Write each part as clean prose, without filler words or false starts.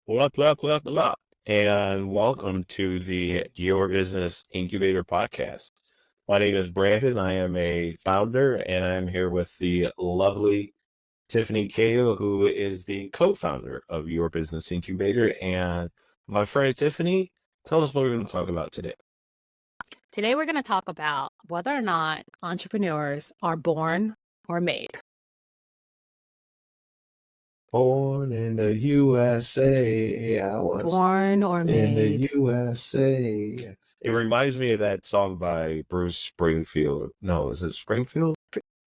What up, and welcome to the Your Business Incubator podcast. My name is Brandon. I am a founder, and I'm here with the lovely Tiffany Kale, who is the co-founder of Your Business Incubator. And my friend Tiffany, tell us what we're going to talk about today. Today, we're going to talk about whether or not entrepreneurs are born or made. Born in the USA, I was Born or in the made. USA. It reminds me of that song by Bruce Springfield. No, is it Springfield?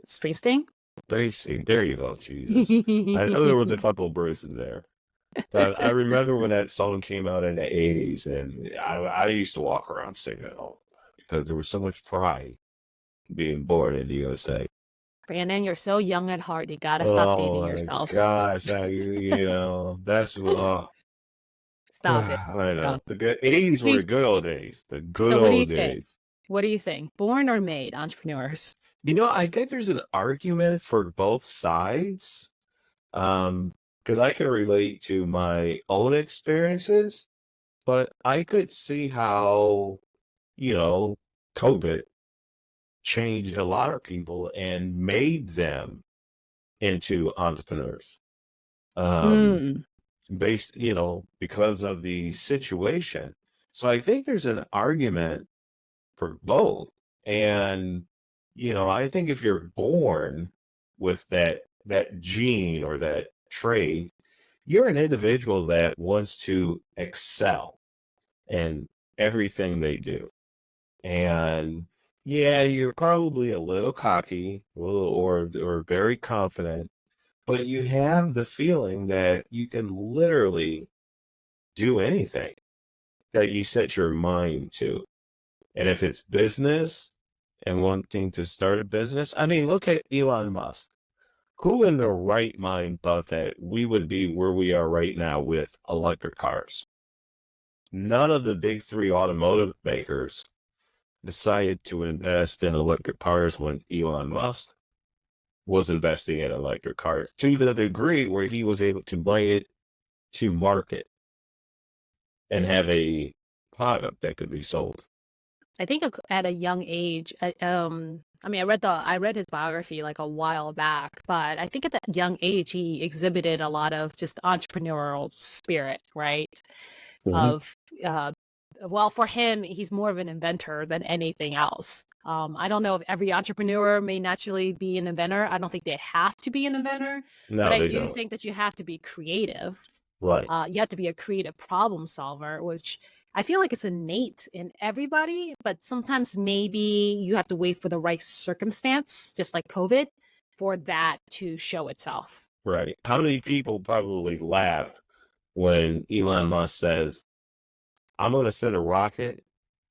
Springsteen? There you go, Jesus. I know there was a couple of Bruces there. But I remember when that song came out in the 80s, and I used to walk around singing it all the time because there was so much pride being born in the USA. Brandon, you're so young at heart. You got to stop dating Oh my yourselves. gosh, that's what. Stop it. I know. Stop. The good 80s were the good old days. The good So what do you old think? days. What do you think? Born or made entrepreneurs? I think there's an argument for both sides. Because I can relate to my own experiences, but I could see how, COVID changed a lot of people and made them into entrepreneurs. Um, based, because of the situation. So I think there's an argument for both. And, I think if you're born with that gene or that trait, you're an individual that wants to excel in everything they do. And yeah, you're probably a little cocky, or very confident, but you have the feeling that you can literally do anything that you set your mind to. And if it's business and wanting to start a business, I mean, look at Elon Musk. Who in their right mind thought that we would be where we are right now with electric cars? None of the big three automotive makers decided to invest in electric cars when Elon Musk was investing in electric cars to the degree where he was able to bring it to market and have a product that could be sold. I think at a young age, I read his biography like a while back, but I think at that young age, he exhibited a lot of just entrepreneurial spirit, right? Mm-hmm. Of, well, for him, he's more of an inventor than anything else. I don't know if every entrepreneur may naturally be an inventor. I don't think they have to be an inventor, but No, I they do don't. think that you have to be creative. Right. You have to be a creative problem solver, which I feel like it's innate in everybody, but sometimes maybe you have to wait for the right circumstance, just like COVID, for that to show itself. Right. How many people probably laugh when Elon Musk says, I'm going to send a rocket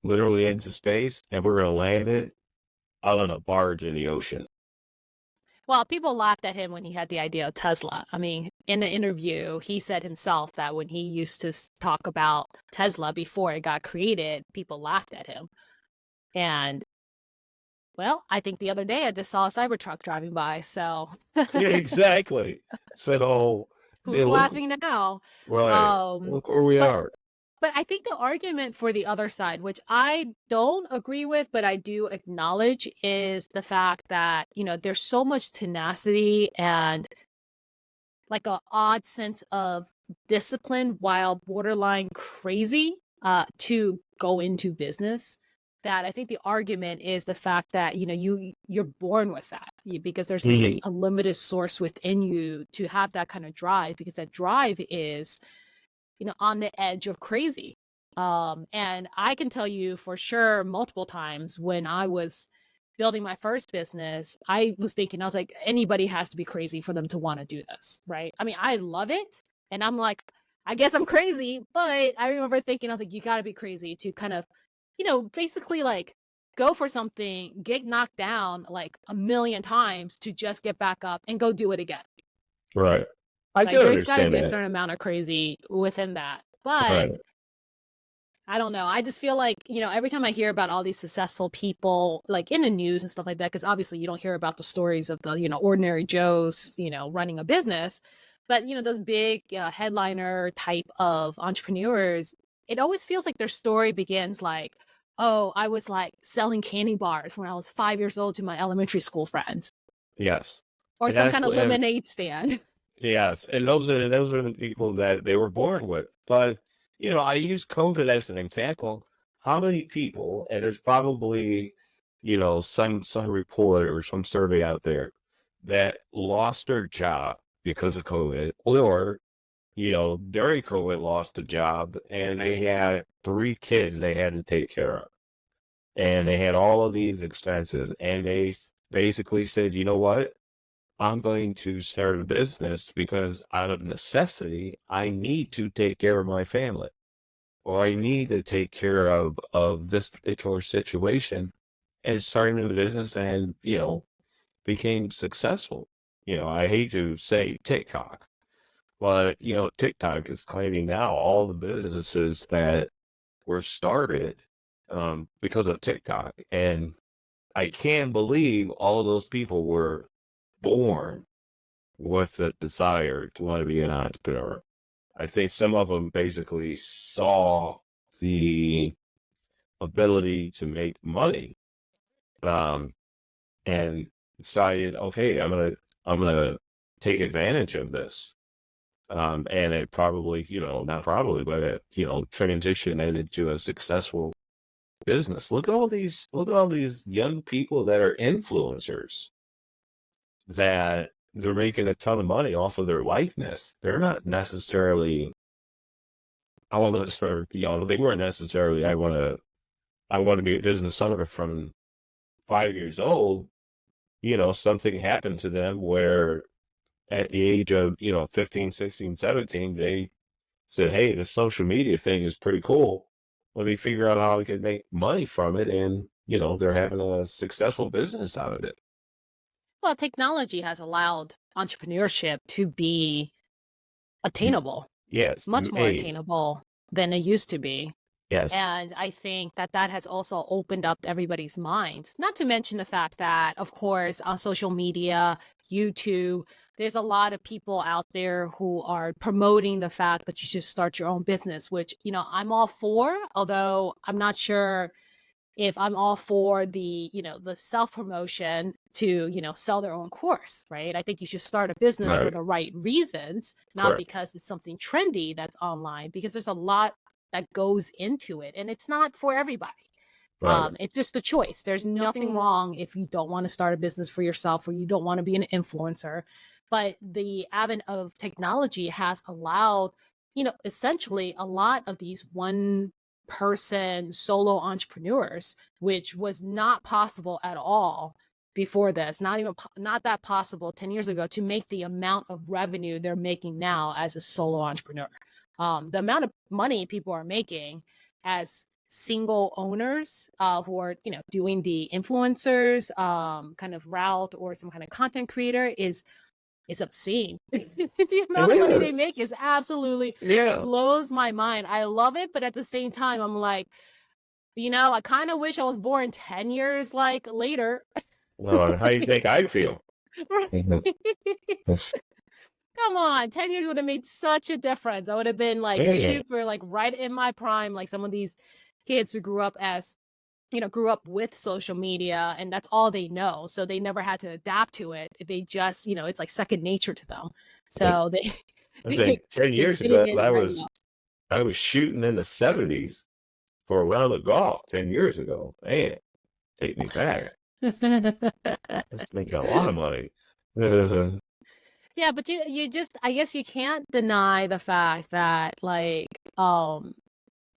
literally into space and we're going to land it out on a barge in the ocean? Well, people laughed at him when he had the idea of Tesla. I mean, in an interview, he said himself that when he used to talk about Tesla before it got created, people laughed at him. And well, I think the other day I just saw a Cybertruck driving by. So Yeah, exactly. So, who's look, laughing now? right. Um, Look where we but are. but I think the argument for the other side, which I don't agree with, but I do acknowledge, is the fact that, there's so much tenacity and like a odd sense of discipline while borderline crazy to go into business, that I think the argument is the fact that you're born with that, because there's this Mhm. unlimited source within you to have that kind of drive, because that drive is on the edge of crazy. And I can tell you for sure multiple times when I was building my first business, I was like, anybody has to be crazy for them to want to do this, right? I mean, I love it. And I'm like, I guess I'm crazy. But I remember thinking, I was like, you got to be crazy to kind of, basically like go for something, get knocked down like a million times to just get back up and go do it again. Right. I Like can there's got to understand be a that. certain amount of crazy within that. But Right. I don't know. I just feel like, every time I hear about all these successful people, like in the news and stuff like that, because obviously you don't hear about the stories of the, ordinary Joes, running a business. But, those big headliner type of entrepreneurs, it always feels like their story begins like, oh, I was like selling candy bars when I was 5 years old to my elementary school friends, Yes. or And some that's kind of what, and lemonade stand. yes, and those are the people that they were born with. But I use COVID as an example. How many people, and there's probably, some report or some survey out there that lost their job because of COVID, or during COVID lost a job and they had 3 kids they had to take care of. And they had all of these expenses, and they basically said, you know what? I'm going to start a business because out of necessity, I need to take care of my family, or I need to take care of this particular situation, and starting a business and, became successful. I hate to say TikTok, but, TikTok is claiming now all the businesses that were started because of TikTok. And I can't believe all of those people were born with the desire to want to be an entrepreneur. I think some of them basically saw the ability to make money, um, and decided, okay, I'm gonna take advantage of this. And it probably, not probably, but it, transitioned into a successful business. Look at all these young people that are influencers that they're making a ton of money off of their likeness. They're not necessarily, I want to start, they weren't necessarily, I want to be a business owner from 5 years old. Something happened to them where at the age of, 15, 16, 17, they said, hey, this social media thing is pretty cool. Let me figure out how we can make money from it. And, they're having a successful business out of it. Well, technology has allowed entrepreneurship to be attainable, Yes, much more made. attainable than it used to be. Yes, And I think that that has also opened up everybody's minds. Not to mention the fact that, of course, on social media, YouTube, there's a lot of people out there who are promoting the fact that you should start your own business, which, I'm all for, although I'm not sure if I'm all for the self promotion to, sell their own course, right? I think you should start a business for right, the right reasons, not correct, because it's something trendy that's online, because there's a lot that goes into it and it's not for everybody. right, It's just a choice. There's nothing wrong if you don't want to start a business for yourself or you don't want to be an influencer. But the advent of technology has allowed, essentially a lot of these one person solo entrepreneurs, which was not possible at all before this, not that possible 10 years ago, to make the amount of revenue they're making now as a solo entrepreneur. The amount of money people are making as single owners who are doing the influencers kind of route or some kind of content creator is obscene. The it amount of money they make is, is absolutely yeah. blows my mind. I love it, but at the same time I'm like, I kind of wish I was born 10 years like later. Well, how do you think I feel? Mhm. Come on, 10 years would have made such a difference. I would have been like Yeah, super like right in my prime, like some of these kids who grew up with social media and that's all they know. So they never had to adapt to it. They just, it's like second nature to them. I So they I think 10 they're years getting ago, in right now. I was shooting in the 70s for a round of golf 10 years ago. Man, take me back. That's making a lot of money. Yeah, but you just I guess you can't deny the fact that like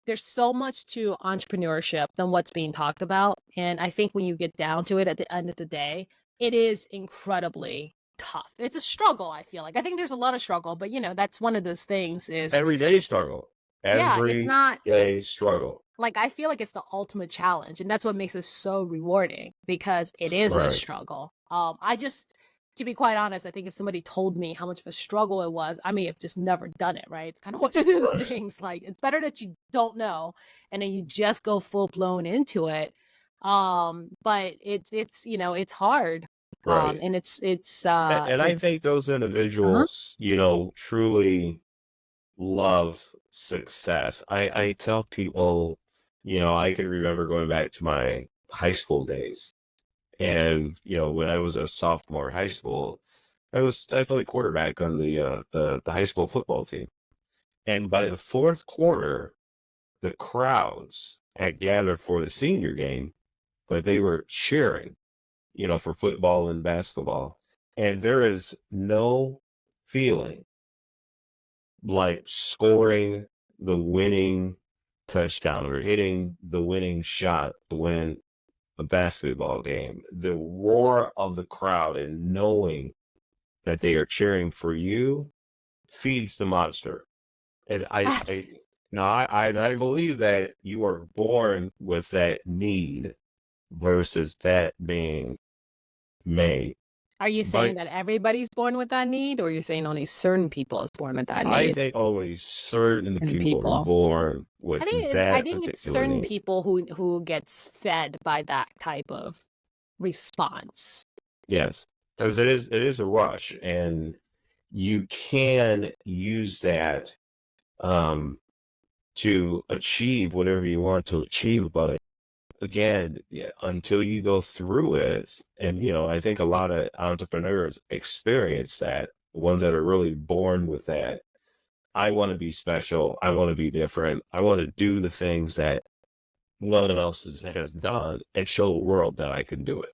there's so much to entrepreneurship than what's being talked about. And I think when you get down to it at the end of the day, it is incredibly tough. It's a struggle, I feel like. I think there's a lot of struggle, but that's one of those things is Everyday struggle. yeah, it's Every not day struggle. like I feel like it's the ultimate challenge and that's what makes it so rewarding because it is a Right. struggle. I just to be quite honest, I think if somebody told me how much of a struggle it was, I may have just never done it, right? It's kind of one of those Right. things like it's better that you don't know and then you just go full blown into it. But it's it's hard. Right. And it's And I it's think those uh-huh. individuals, truly love success. I tell people, I can remember going back to my high school days. And, when I was a sophomore in high school, I played quarterback on the high school football team. And by the fourth quarter, the crowds had gathered for the senior game, but they were cheering, for football and basketball. And there is no feeling like scoring the winning touchdown or hitting the winning shot to win a basketball game. The roar of the crowd and knowing that they are cheering for you feeds the monster. And I believe that you are born with that need versus that being made. Are you saying But that everybody's born with that need, or are you saying only certain people is born with that I need? think only certain And people are people. born I with think I that think it's particular certain need. people who gets fed by that type of response. Yes, because it is a rush, and you can use that um, to achieve whatever you want to achieve. But again, yeah, until you go through it, and I think a lot of entrepreneurs experience that. The ones that are really born with that. I want to be special. I want to be different. I want to do the things that no one else has done and show the world that I can do it.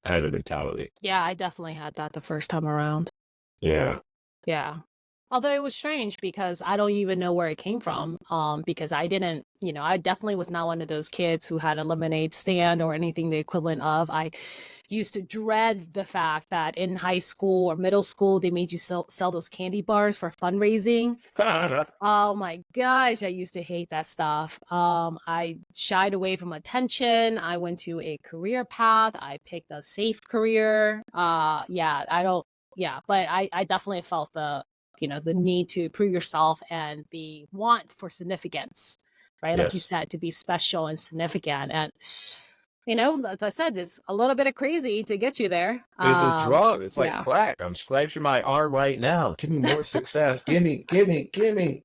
Kind of mentality. Yeah, I definitely had that the first time around. Yeah. Yeah. Although it was strange because I don't even know where it came from. Because I didn't, I definitely was not one of those kids who had a lemonade stand or anything the equivalent of. I used to dread the fact that in high school or middle school they made you sell those candy bars for fundraising. Oh my gosh, I used to hate that stuff. I shied away from attention. I went to a career path. I picked a safe career. Yeah, I don't, yeah, but I definitely felt the need to prove yourself and the want for significance, right? Like you Yes. said, to be special and significant. And, as I said, it's a little bit of crazy to get you there. It's a drug. It's like Yeah. crack. I'm scratching my arm right now. Give me more success. Give me, give me, give me.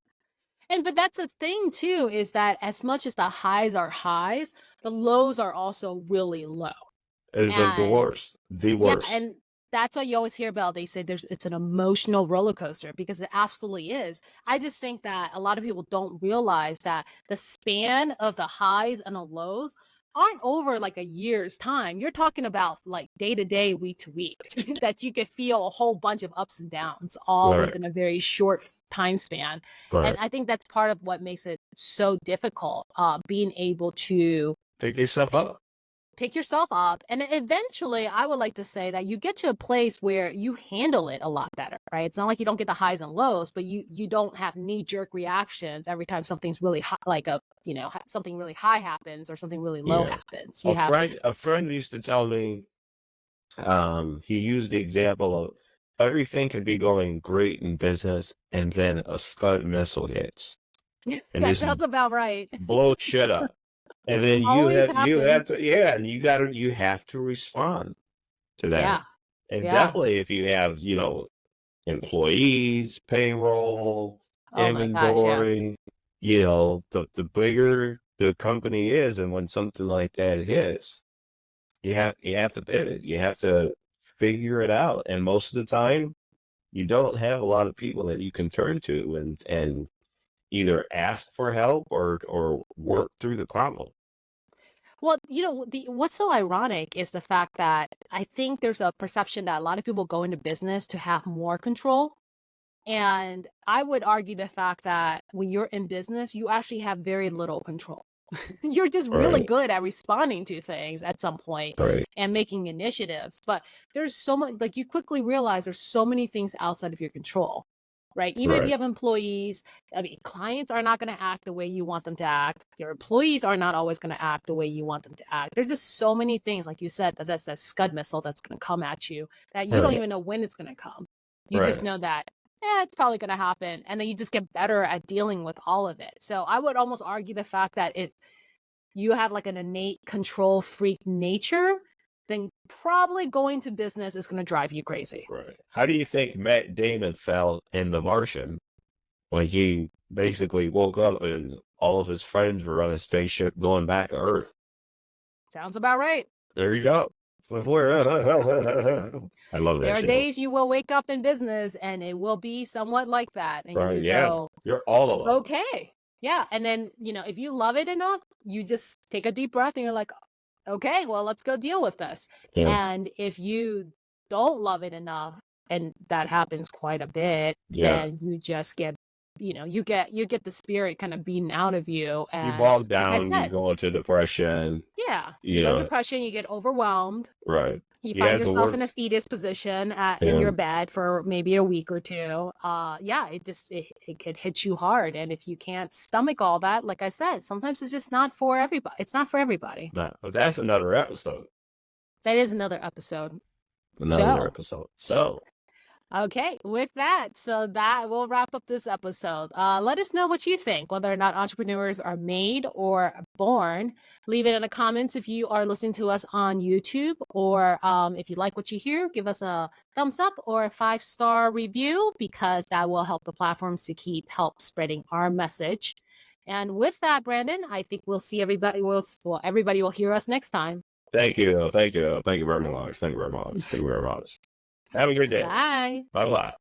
But that's the thing too, is that as much as the highs are highs, the lows are also really low. It's the And worst. The yeah, worst. and that's what you always hear about. They say it's an emotional roller coaster because it absolutely is. I just think that a lot of people don't realize that the span of the highs and the lows aren't over like a year's time. You're talking about like day to day, week to week, that you could feel a whole bunch of ups and downs all Right. within a very short time span. And Right. I think that's part of what makes it so difficult, being able to Pick yourself up. pick yourself up. And eventually, I would like to say that you get to a place where you handle it a lot better, right? It's not like you don't get the highs and lows, but you don't have knee-jerk reactions every time something's really high, like something really high happens or something really low Yeah. happens. You A have friend, a friend used to tell me, he used the example of everything could be going great in business and then a Scud missile hits and that just sounds about right. blow shit up. And then you Always have you have happens. to yeah, and you have to respond to that. Yeah. And Yeah. definitely if you have, employees, payroll, Oh my gosh, yeah. inventory, the bigger the company is, and when something like that hits, you have to pivot. You have to figure it out. And most of the time, you don't have a lot of people that you can turn to and either ask for help or work through the problem. Well, what's so ironic is the fact that I think there's a perception that a lot of people go into business to have more control. And I would argue the fact that when you're in business, you actually have very little control. You're just really Right. good at responding to things at some point Right. and making initiatives. But there's so much, like you quickly realize there's so many things outside of your control, right? Even if you Right. have employees, I mean, clients are not going to act the way you want them to act. Your employees are not always going to act the way you want them to act. There's just so many things, like you said, that's that Scud missile that's going to come at you that you don't Right. even know when it's going to come. You just Right. know that, yeah, it's probably going to happen. And then you just get better at dealing with all of it. So I would almost argue the fact that if you have like an innate control freak nature, then probably going to business is going to drive you crazy. Right. How do you think Matt Damon felt in The Martian when he basically woke up and all of his friends were on a spaceship going back to Earth? Sounds about right. There you go. I love There that are show. days you will wake up in business and it will be somewhat like that. And Right. you Yeah. go, You're all alone. okay. Yeah. And then, if you love it enough, you just take a deep breath and you're like, okay, well, let's go deal with this. Yeah. And if you don't love it enough, and that happens quite a bit, Yeah. then you just get, you get the spirit kind of beaten out of you. You And bog like I down, you said, go into depression. yeah, You you go know, depression, you get overwhelmed. right. You You find have to yourself work. in a fetus position in Yeah. your bed for maybe a week or two. Yeah, it could hit you hard. And if you can't stomach all that, like I said, sometimes it's just not for everybody. It's not for everybody. Nah, but that's another episode. That is another episode. Another episode. So, Okay, with that, so that will wrap up this episode. Let us know what you think, whether or not entrepreneurs are made or born. Leave it in the comments if you are listening to us on YouTube, or if you like what you hear, give us a thumbs up or a 5-star review, because that will help the platforms to help spreading our message. And with that, Brandon, I think we'll see everybody. Everybody will hear us next time. thank you. Thank you. Thank you very much. Thank you very much. Thank you very much. Have a great day. Bye. Bye bye.